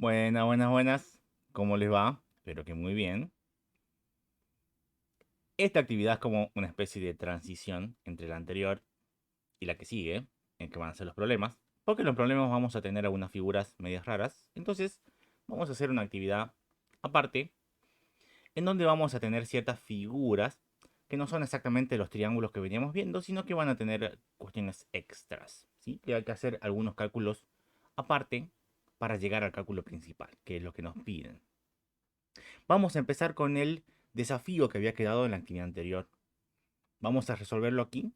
Buenas, buenas, buenas. ¿Cómo les va? Espero que muy bien. Esta actividad es como una especie de transición entre la anterior y la que sigue, en que van a ser los problemas. Porque en los problemas vamos a tener algunas figuras medias raras. Entonces, vamos a hacer una actividad aparte, en donde vamos a tener ciertas figuras que no son exactamente los triángulos que veníamos viendo, sino que van a tener cuestiones extras, ¿sí? Que hay que hacer algunos cálculos aparte para llegar al cálculo principal, que es lo que nos piden. Vamos a empezar con el desafío que había quedado en la actividad anterior. Vamos a resolverlo aquí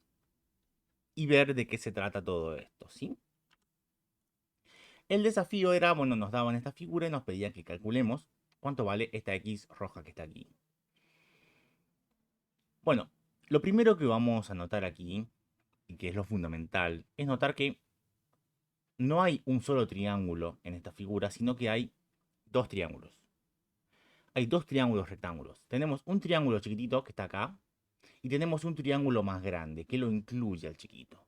y ver de qué se trata todo esto, ¿sí? El desafío era, bueno, nos daban esta figura y nos pedían que calculemos cuánto vale esta X roja que está aquí. Bueno, lo primero que vamos a notar aquí, y que es lo fundamental, es notar que no hay un solo triángulo en esta figura, sino que hay dos triángulos. Hay dos triángulos rectángulos. Tenemos un triángulo chiquitito que está acá, y tenemos un triángulo más grande que lo incluye al chiquito.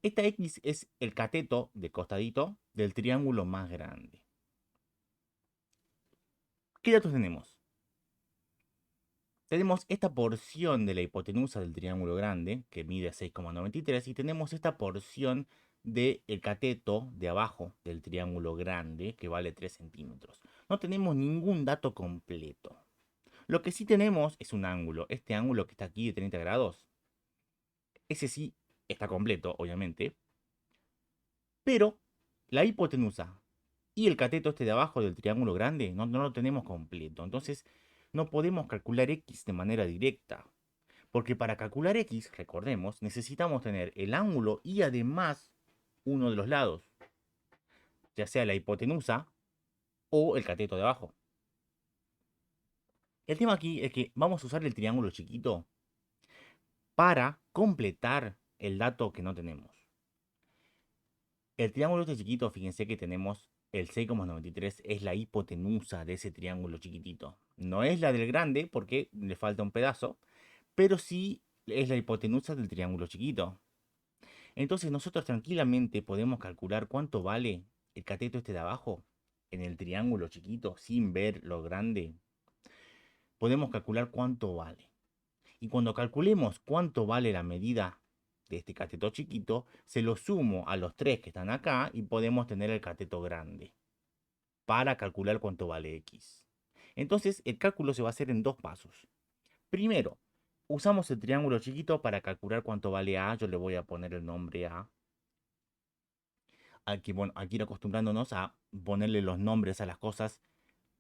Esta X es el cateto de costadito del triángulo más grande. ¿Qué datos tenemos? Tenemos esta porción de la hipotenusa del triángulo grande, que mide 6,93, y tenemos esta porción del cateto de abajo del triángulo grande, que vale 3 centímetros. No tenemos ningún dato completo. Lo que sí tenemos es un ángulo. Este ángulo que está aquí de 30 grados, ese sí está completo, obviamente, pero la hipotenusa y el cateto este de abajo del triángulo grande no lo tenemos completo. Entonces no podemos calcular x de manera directa. Porque para calcular x, recordemos, necesitamos tener el ángulo y además uno de los lados. Ya sea la hipotenusa o el cateto de abajo. El tema aquí es que vamos a usar el triángulo chiquito para completar el dato que no tenemos. El triángulo este chiquito, fíjense que tenemos el 6,93 es la hipotenusa de ese triángulo chiquitito. No es la del grande porque le falta un pedazo, pero sí es la hipotenusa del triángulo chiquito. Entonces nosotros tranquilamente podemos calcular cuánto vale el cateto este de abajo en el triángulo chiquito sin ver lo grande. Podemos calcular cuánto vale. Y cuando calculemos cuánto vale la medida de este cateto chiquito, se lo sumo a los tres que están acá y podemos tener el cateto grande para calcular cuánto vale x. Entonces el cálculo se va a hacer en dos pasos. Primero, usamos el triángulo chiquito para calcular cuánto vale a. Yo le voy a poner el nombre a. Aquí, bueno, aquí ir acostumbrándonos a ponerle los nombres a las cosas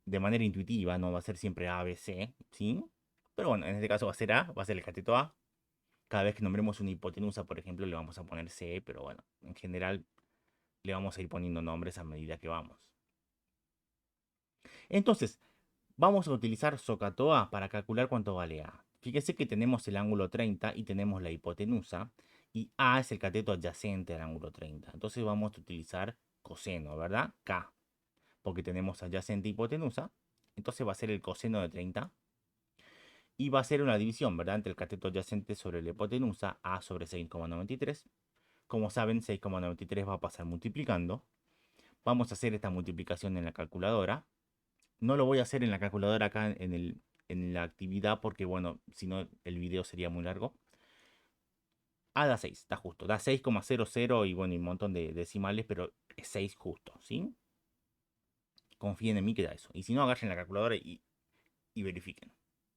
de manera intuitiva, no va a ser siempre A, B, C, ¿sí? Pero bueno, en este caso va a ser A, va a ser el cateto A. Cada vez que nombremos una hipotenusa, por ejemplo, le vamos a poner C, pero bueno, en general le vamos a ir poniendo nombres a medida que vamos. Entonces, vamos a utilizar SOHCAHTOA para calcular cuánto vale A. Fíjese que tenemos el ángulo 30 y tenemos la hipotenusa, y A es el cateto adyacente al ángulo 30. Entonces vamos a utilizar coseno, ¿verdad? K, porque tenemos adyacente hipotenusa. Entonces va a ser el coseno de 30. Y va a ser una división, ¿verdad? Entre el cateto adyacente sobre la hipotenusa, A sobre 6,93. Como saben, 6,93 va a pasar multiplicando. Vamos a hacer esta multiplicación en la calculadora. No lo voy a hacer en la calculadora acá en la actividad porque, bueno, si no el video sería muy largo. Da 6, está justo. Da 6,00 y, bueno, y un montón de decimales, pero es 6 justo, ¿sí? Confíen en mí que da eso. Y si no, agarren la calculadora y verifiquen.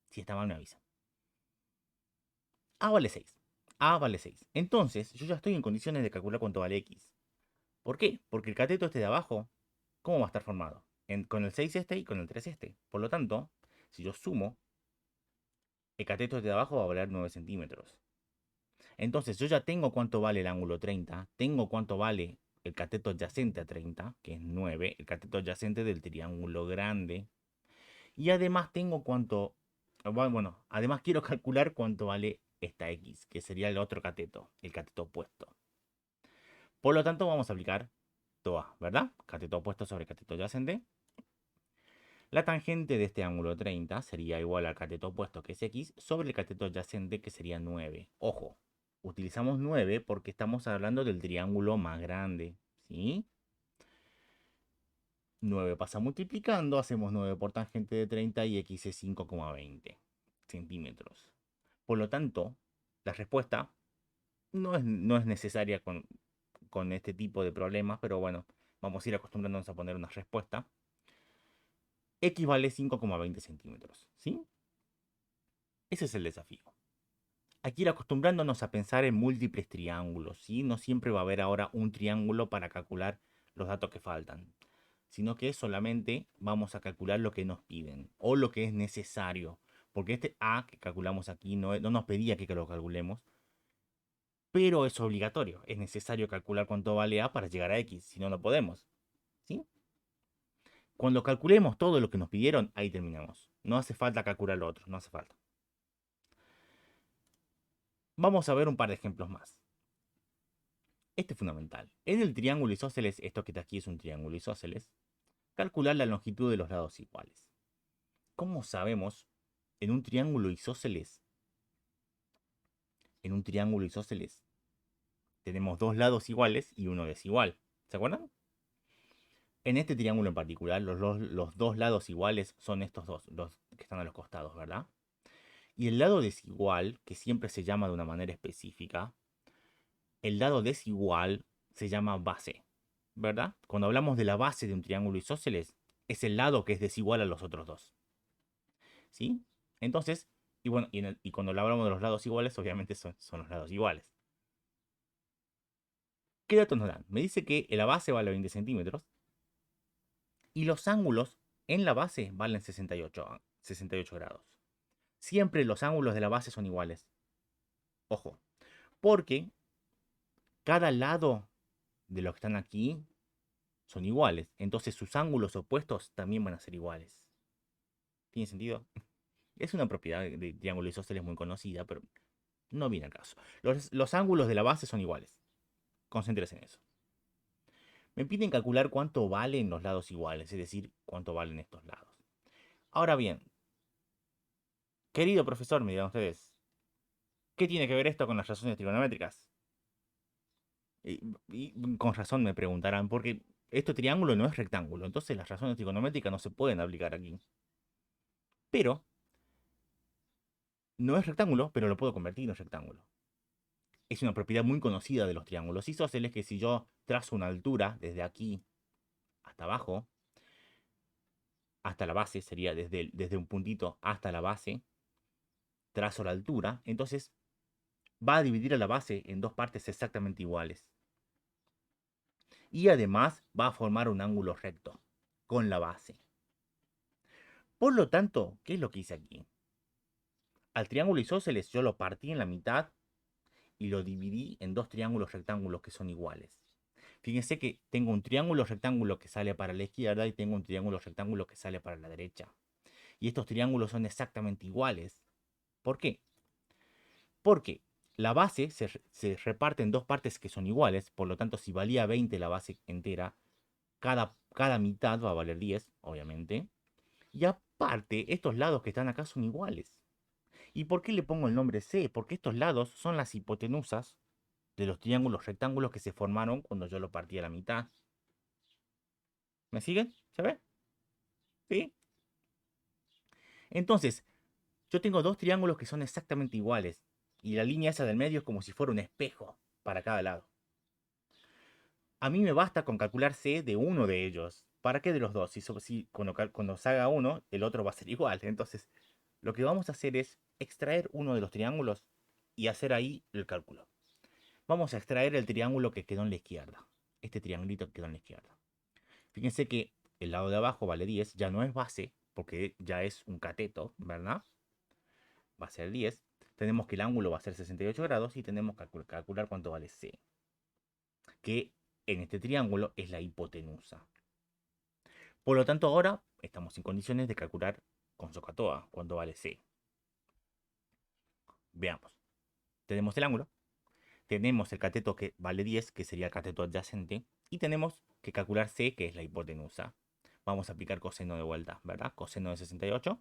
Si está mal, me avisan. A vale 6. A vale 6. Entonces, yo ya estoy en condiciones de calcular cuánto vale X. ¿Por qué? Porque el cateto este de abajo, ¿cómo va a estar formado? Con el 6 este y con el 3 este. Por lo tanto, si yo sumo, el cateto este de abajo va a valer 9 centímetros. Entonces, yo ya tengo cuánto vale el ángulo 30, tengo cuánto vale el cateto adyacente a 30, que es 9, el cateto adyacente del triángulo grande. Y además tengo cuánto, bueno, además quiero calcular cuánto vale esta X, que sería el otro cateto, el cateto opuesto. Por lo tanto, vamos a aplicar TOA, ¿verdad? Cateto opuesto sobre cateto adyacente. La tangente de este ángulo 30 sería igual al cateto opuesto, que es X, sobre el cateto adyacente, que sería 9. Ojo, utilizamos 9 porque estamos hablando del triángulo más grande, ¿sí? 9 pasa multiplicando, hacemos 9 por tangente de 30 y x es 5,20 centímetros. Por lo tanto, la respuesta no es necesaria con este tipo de problemas, pero bueno, vamos a ir acostumbrándonos a poner una respuesta. X vale 5,20 centímetros, ¿sí? Ese es el desafío. Hay que ir acostumbrándonos a pensar en múltiples triángulos, ¿sí? No siempre va a haber ahora un triángulo para calcular los datos que faltan, sino que solamente vamos a calcular lo que nos piden o lo que es necesario. Porque este A que calculamos aquí no nos pedía que lo calculemos, pero es obligatorio. Es necesario calcular cuánto vale A para llegar a X, si no, no podemos, ¿sí? Cuando calculemos todo lo que nos pidieron, ahí terminamos. No hace falta calcular lo otro, no hace falta. Vamos a ver un par de ejemplos más. Este es fundamental. En el triángulo isósceles, esto que está aquí es un triángulo isósceles, calcular la longitud de los lados iguales. ¿Cómo sabemos en un triángulo isósceles? En un triángulo isósceles tenemos dos lados iguales y uno desigual. ¿Se acuerdan? En este triángulo en particular, los dos lados iguales son estos dos, los que están a los costados, ¿verdad? Y el lado desigual, que siempre se llama de una manera específica, el lado desigual se llama base, ¿verdad? Cuando hablamos de la base de un triángulo isósceles, es el lado que es desigual a los otros dos, ¿sí? Entonces, y bueno, y cuando hablamos de los lados iguales, obviamente son los lados iguales. ¿Qué datos nos dan? Me dice que la base vale 20 centímetros y los ángulos en la base valen 68 grados. Siempre los ángulos de la base son iguales. Ojo, porque cada lado de los que están aquí son iguales. Entonces sus ángulos opuestos también van a ser iguales. ¿Tiene sentido? Es una propiedad de triángulo isósceles muy conocida, pero no viene al caso. Los ángulos de la base son iguales. Concéntrese en eso. Me piden calcular cuánto valen los lados iguales, es decir, cuánto valen estos lados. Ahora bien, querido profesor, me dirán ustedes, ¿qué tiene que ver esto con las razones trigonométricas? Y con razón me preguntarán, porque este triángulo no es rectángulo, entonces las razones trigonométricas no se pueden aplicar aquí. Pero no es rectángulo, pero lo puedo convertir en rectángulo. Es una propiedad muy conocida de los triángulos isósceles que si yo trazo una altura desde aquí hasta abajo, hasta la base, sería desde un puntito hasta la base, trazo la altura, entonces va a dividir a la base en dos partes exactamente iguales. Y además va a formar un ángulo recto con la base. Por lo tanto, ¿qué es lo que hice aquí? Al triángulo isósceles yo lo partí en la mitad y lo dividí en dos triángulos rectángulos que son iguales. Fíjense que tengo un triángulo rectángulo que sale para la izquierda y tengo un triángulo rectángulo que sale para la derecha. Y estos triángulos son exactamente iguales. ¿Por qué? Porque la base se reparte en dos partes que son iguales, por lo tanto si valía 20 la base entera, cada mitad va a valer 10, obviamente. Y aparte, estos lados que están acá son iguales. ¿Y por qué le pongo el nombre C? Porque estos lados son las hipotenusas de los triángulos rectángulos que se formaron cuando yo lo partí a la mitad. ¿Me siguen? ¿Se ve? ¿Sí? Entonces, yo tengo dos triángulos que son exactamente iguales. Y la línea esa del medio es como si fuera un espejo para cada lado. A mí me basta con calcular C de uno de ellos. ¿Para qué de los dos? Si cuando se haga uno, el otro va a ser igual. Entonces, lo que vamos a hacer es extraer uno de los triángulos y hacer ahí el cálculo. Vamos a extraer el triángulo que quedó en la izquierda. Este triangulito que quedó en la izquierda. Fíjense que el lado de abajo vale 10, ya no es base, porque ya es un cateto, ¿verdad? Va a ser 10. Tenemos que el ángulo va a ser 68 grados y tenemos que calcular cuánto vale C, que en este triángulo es la hipotenusa. Por lo tanto, ahora estamos en condiciones de calcular con SOHCAHTOA cuánto vale C. Veamos. Tenemos el ángulo, tenemos el cateto que vale 10, que sería el cateto adyacente, y tenemos que calcular C, que es la hipotenusa. Vamos a aplicar coseno de vuelta, ¿verdad? Coseno de 68,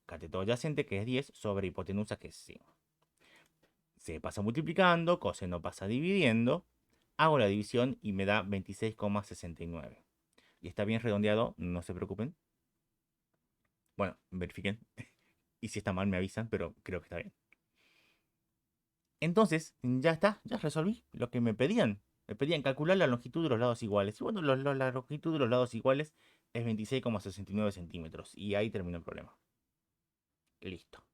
cateto adyacente, que es 10, sobre hipotenusa, que es C. Se pasa multiplicando, coseno pasa dividiendo, hago la división y me da 26,69. y está bien redondeado, no se preocupen. Bueno, verifiquen. Y si está mal me avisan, pero creo que está bien. Entonces, ya está, ya resolví lo que me pedían. Me pedían calcular la longitud de los lados iguales. Y bueno, la longitud de los lados iguales es 26,69 centímetros. Y ahí terminó el problema. Listo.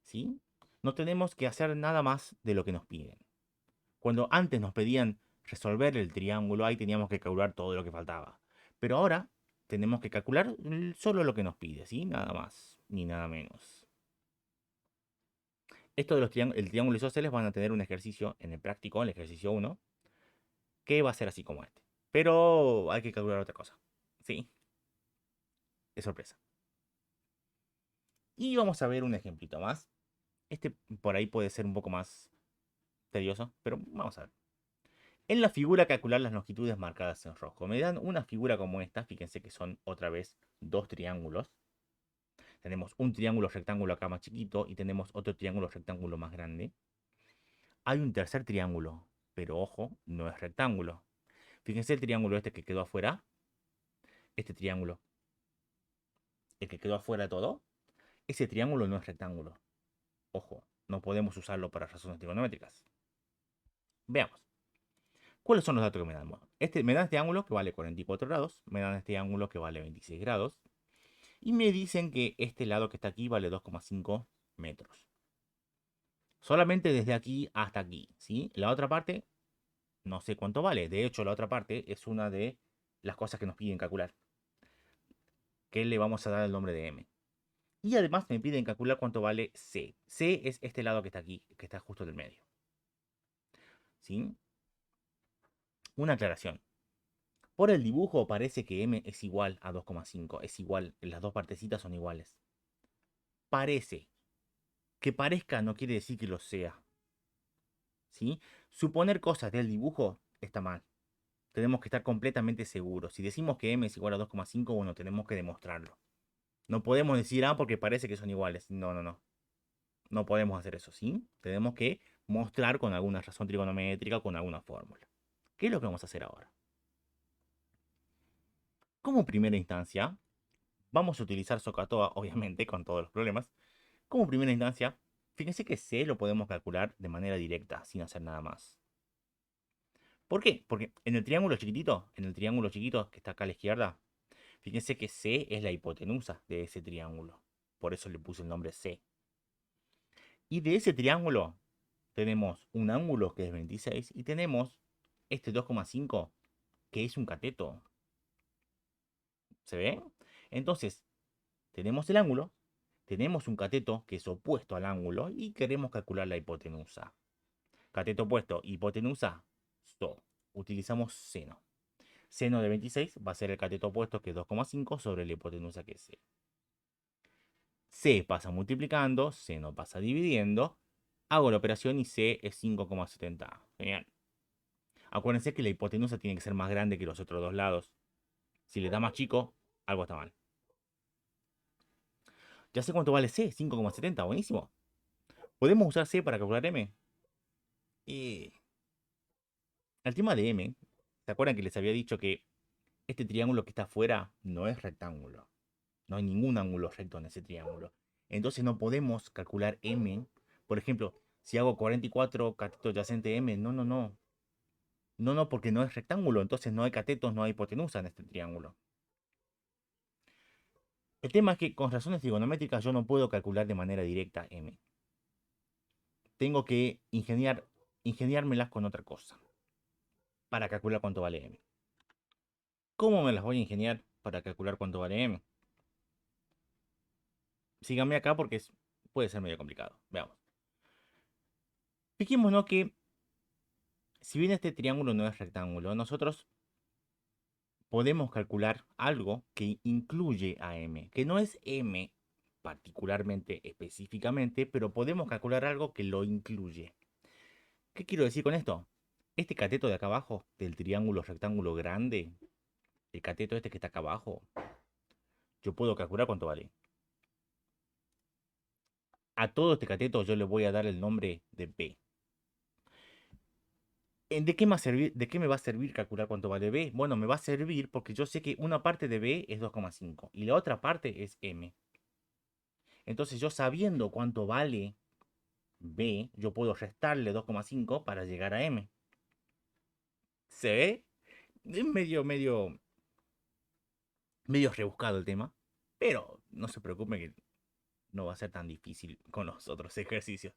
¿Sí? No tenemos que hacer nada más de lo que nos piden. Cuando antes nos pedían resolver el triángulo, ahí teníamos que calcular todo lo que faltaba. Pero ahora tenemos que calcular solo lo que nos pide, ¿sí? Nada más, ni nada menos. Esto de el triángulo isósceles van a tener un ejercicio en el práctico, en el ejercicio 1, que va a ser así como este. Pero hay que calcular otra cosa. ¿Sí? Es sorpresa. Y vamos a ver un ejemplito más. Este por ahí puede ser un poco más tedioso, pero vamos a ver. En la figura calcular las longitudes marcadas en rojo. Me dan una figura como esta, fíjense que son otra vez dos triángulos. Tenemos un triángulo rectángulo acá más chiquito y tenemos otro triángulo rectángulo más grande. Hay un tercer triángulo, pero ojo, no es rectángulo. Fíjense el triángulo este que quedó afuera. Este triángulo, el que quedó afuera de todo. Ese triángulo no es rectángulo. Ojo, no podemos usarlo para razones trigonométricas. Veamos. ¿Cuáles son los datos que me dan? Bueno, me dan este ángulo que vale 44 grados, me dan este ángulo que vale 26 grados, y me dicen que este lado que está aquí vale 2,5 metros. Solamente desde aquí hasta aquí, ¿sí? La otra parte, no sé cuánto vale. De hecho, la otra parte es una de las cosas que nos piden calcular, que le vamos a dar el nombre de m. Y además me piden calcular cuánto vale c. C es este lado que está aquí, que está justo en el medio. ¿Sí? Una aclaración. Por el dibujo parece que m es igual a 2,5. Es igual, las dos partecitas son iguales. Parece. Que parezca no quiere decir que lo sea. ¿Sí? Suponer cosas del dibujo está mal. Tenemos que estar completamente seguros. Si decimos que m es igual a 2,5, bueno, tenemos que demostrarlo. No podemos decir, porque parece que son iguales. No, no, no. No podemos hacer eso, ¿sí? Tenemos que mostrar con alguna razón trigonométrica o con alguna fórmula. ¿Qué es lo que vamos a hacer ahora? Como primera instancia, vamos a utilizar SOHCAHTOA, obviamente, con todos los problemas. Como primera instancia, fíjense que C lo podemos calcular de manera directa, sin hacer nada más. ¿Por qué? Porque en el triángulo chiquitito, que está acá a la izquierda, fíjense que C es la hipotenusa de ese triángulo. Por eso le puse el nombre C. Y de ese triángulo tenemos un ángulo que es 26 y tenemos este 2,5 que es un cateto. ¿Se ve? Entonces, tenemos el ángulo, tenemos un cateto que es opuesto al ángulo y queremos calcular la hipotenusa. Cateto opuesto, hipotenusa, so. Utilizamos seno. Seno de 26 va a ser el cateto opuesto que es 2,5 sobre la hipotenusa que es c. C pasa multiplicando, seno pasa dividiendo. Hago la operación y c es 5,70. Genial. Acuérdense que la hipotenusa tiene que ser más grande que los otros dos lados. Si le da más chico, algo está mal. Ya sé cuánto vale c, 5,70. Buenísimo. ¿Podemos usar c para calcular m? Y el tema de m, ¿se acuerdan que les había dicho que este triángulo que está afuera no es rectángulo? No hay ningún ángulo recto en ese triángulo. Entonces no podemos calcular m. Por ejemplo, si hago 44 cateto adyacente m, no, no, no. No, no, porque no es rectángulo. Entonces no hay catetos, no hay hipotenusa en este triángulo. El tema es que con razones trigonométricas yo no puedo calcular de manera directa m. Tengo que ingeniármelas con otra cosa para calcular cuánto vale m. ¿Cómo me las voy a ingeniar para calcular cuánto vale m? Síganme acá porque puede ser medio complicado. Veamos. Fijémonos que si bien este triángulo no es rectángulo, nosotros podemos calcular algo que incluye a m, que no es m particularmente, específicamente, pero podemos calcular algo que lo incluye. ¿Qué quiero decir con esto? Este cateto de acá abajo, del triángulo rectángulo grande, el cateto este que está acá abajo, yo puedo calcular cuánto vale. A todo este cateto yo le voy a dar el nombre de B. ¿De qué me va a servir calcular cuánto vale B? Bueno, me va a servir porque yo sé que una parte de B es 2,5 y la otra parte es M. Entonces yo sabiendo cuánto vale B, yo puedo restarle 2,5 para llegar a M. ¿Se ve? Es medio rebuscado el tema, pero no se preocupen que no va a ser tan difícil con los otros ejercicios.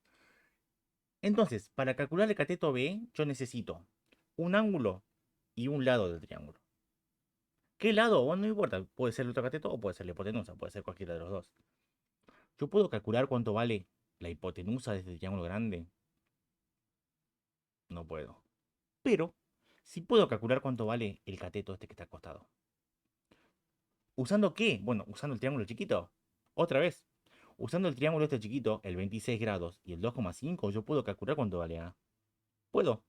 Entonces, para calcular el cateto B, yo necesito un ángulo y un lado del triángulo. ¿Qué lado? Bueno, no importa, puede ser el otro cateto o puede ser la hipotenusa, puede ser cualquiera de los dos. Yo puedo calcular cuánto vale la hipotenusa de este triángulo grande. No puedo. Pero sí puedo calcular cuánto vale el cateto este que está acostado. ¿Usando qué? Bueno, usando el triángulo chiquito. Otra vez. Usando el triángulo este chiquito, el 26 grados y el 2,5, yo puedo calcular cuánto vale A. Puedo.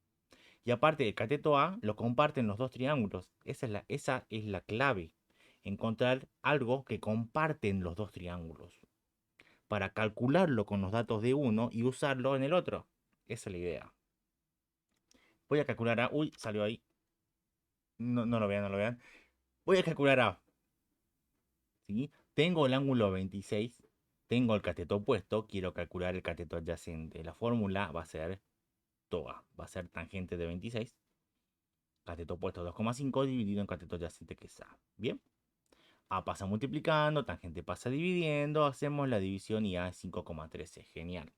Y aparte, el cateto A lo comparten los dos triángulos. Esa es la clave. Encontrar algo que comparten los dos triángulos. Para calcularlo con los datos de uno y usarlo en el otro. Esa es la idea. Voy a calcular A. Uy, salió ahí. No, no lo vean, no lo vean. Voy a calcular A. ¿Sí? Tengo el ángulo 26. Tengo el cateto opuesto. Quiero calcular el cateto adyacente. La fórmula va a ser TOA. Va a ser tangente de 26. Cateto opuesto 2,5 dividido en cateto adyacente que es A. Bien. A pasa multiplicando, tangente pasa dividiendo, hacemos la división y A es 5,13. Genial.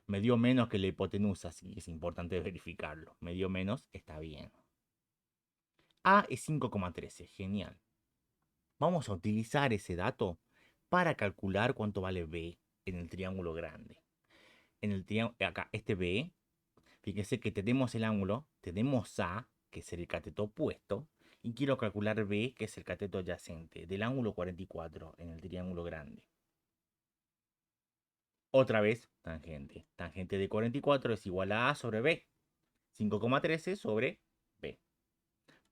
Me dio menos que la hipotenusa, así que es importante verificarlo. Me dio menos, está bien. A es 5,13. Genial. Vamos a utilizar ese dato para calcular cuánto vale B en el triángulo grande. En el triángulo, acá, este B, fíjense que tenemos el ángulo, tenemos A, que es el cateto opuesto, y quiero calcular B, que es el cateto adyacente, del ángulo 44 en el triángulo grande. Otra vez, tangente. Tangente de 44 es igual a sobre B. 5,13 sobre B.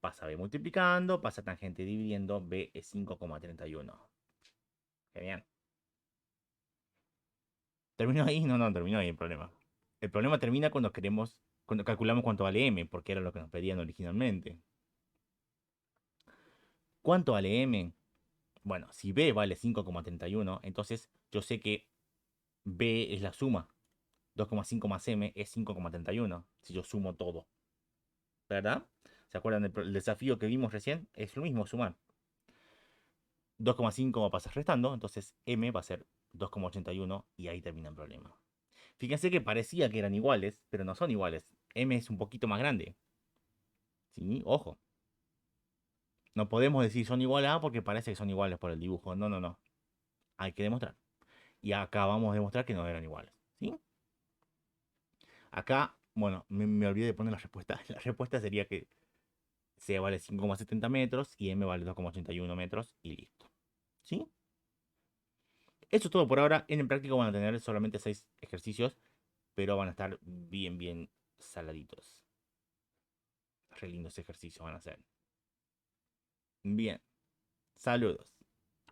Pasa B multiplicando, pasa tangente dividiendo, B es 5,31. Genial. ¿Terminó ahí? No, no, terminó ahí el problema. El problema termina cuando calculamos cuánto vale M, porque era lo que nos pedían originalmente. ¿Cuánto vale M? Bueno, si B vale 5,31, entonces yo sé que B es la suma. 2,5 más M es 5,31, si yo sumo todo. ¿Verdad? ¿Se acuerdan del desafío que vimos recién? Es lo mismo, sumar. 2,5 va a pasar restando, entonces M va a ser 2,81 y ahí termina el problema. Fíjense que parecía que eran iguales, pero no son iguales. M es un poquito más grande. ¿Sí? Ojo. No podemos decir son iguales A porque parece que son iguales por el dibujo. No, no, no. Hay que demostrar. Y acá vamos a demostrar que no eran iguales. ¿Sí? Acá, bueno, me olvidé de poner la respuesta. La respuesta sería que C vale 5,70 metros y M vale 2,81 metros y listo. ¿Sí? Eso es todo por ahora. En el práctico van a tener solamente 6 ejercicios, pero van a estar bien, bien saladitos. Re lindos ejercicios van a ser. Bien. Saludos.